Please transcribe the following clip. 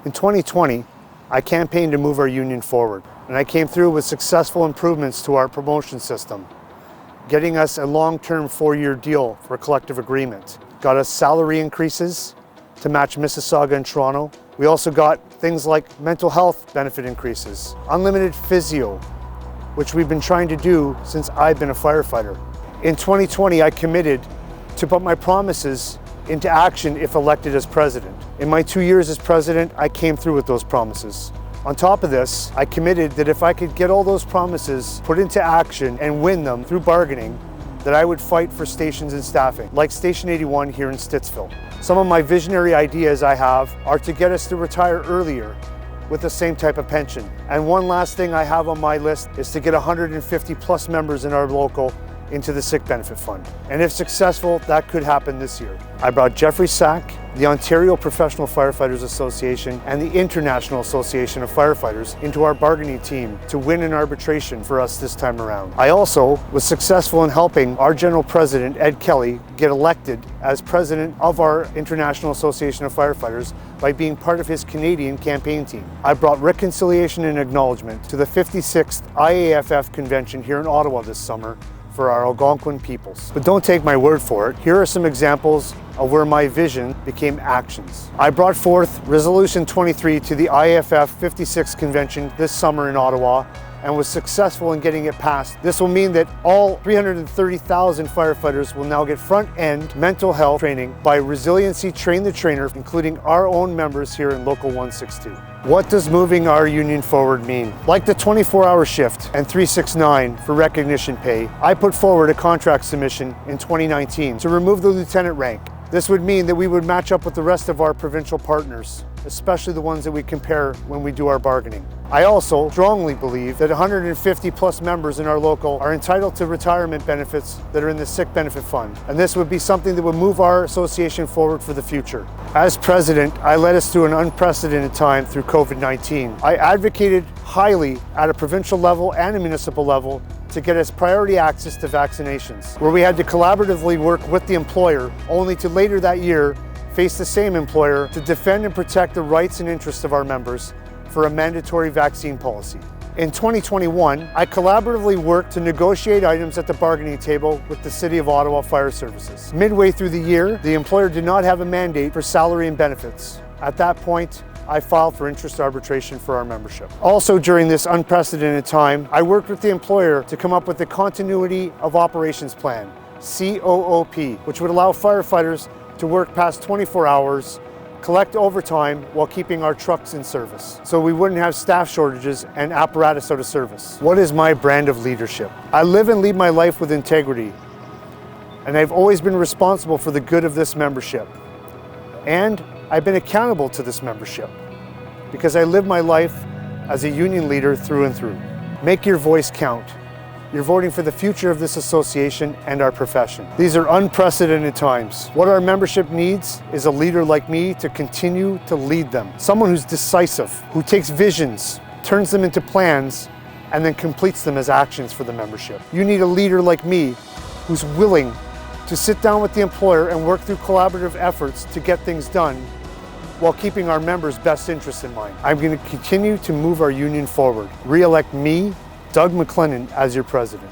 In 2020, I campaigned to move our union forward, and I came through with successful improvements to our promotion system, getting us a long-term 4-year deal for a collective agreement. Got us salary increases to match Mississauga and Toronto. We also got things like mental health benefit increases, unlimited physio, which we've been trying to do since I've been a firefighter. In 2020, I committed to put my promises into action if elected as president. In my 2 years as president, I came through with those promises. On top of this, I committed that if I could get all those promises put into action and win them through bargaining, that I would fight for stations and staffing, like Station 81 here in Stittsville. Some of my visionary ideas I have are to get us to retire earlier with the same type of pension. And one last thing I have on my list is to get 150 plus members in our local into the sick benefit fund. And if successful, that could happen this year. I brought Jeffrey Sack, the Ontario Professional Firefighters Association, and the International Association of Firefighters into our bargaining team to win an arbitration for us this time around. I also was successful in helping our General President, Ed Kelly, get elected as President of our International Association of Firefighters by being part of his Canadian campaign team. I brought reconciliation and acknowledgement to the 56th IAFF convention here in Ottawa this summer for our Algonquin peoples. But don't take my word for it. Here are some examples of where my vision became actions. I brought forth Resolution 23 to the IAFF 56th convention this summer in Ottawa and was successful in getting it passed. This will mean that all 330,000 firefighters will now get front-end mental health training by Resiliency Train the Trainer, including our own members here in Local 162. What does moving our union forward mean? Like the 24-hour shift and 369 for recognition pay, I put forward a contract submission in 2019 to remove the lieutenant rank. This would mean that we would match up with the rest of our provincial partners, especially the ones that we compare when we do our bargaining. I also strongly believe that 150 plus members in our local are entitled to retirement benefits that are in the sick benefit fund, and this would be something that would move our association forward for the future. As president, I led us through an unprecedented time through COVID-19. I advocated highly at a provincial level and a municipal level to get us priority access to vaccinations, where we had to collaboratively work with the employer, only to later that year face the same employer to defend and protect the rights and interests of our members for a mandatory vaccine policy. In 2021, I collaboratively worked to negotiate items at the bargaining table with the City of Ottawa Fire Services. Midway through the year, the employer did not have a mandate for salary and benefits. At that point, I filed for interest arbitration for our membership. Also during this unprecedented time, I worked with the employer to come up with the Continuity of Operations Plan, COOP, which would allow firefighters to work past 24 hours, collect overtime while keeping our trucks in service, so we wouldn't have staff shortages and apparatus out of service. What is my brand of leadership? I live and lead my life with integrity, and I've always been responsible for the good of this membership. And I've been accountable to this membership because I live my life as a union leader through and through. Make your voice count. You're voting for the future of this association and our profession. These are unprecedented times. What our membership needs is a leader like me to continue to lead them. Someone who's decisive, who takes visions, turns them into plans, and then completes them as actions for the membership. You need a leader like me who's willing to sit down with the employer and work through collaborative efforts to get things done while keeping our members' best interests in mind. I'm going to continue to move our union forward. Re-elect me, Doug McLennan, as your president.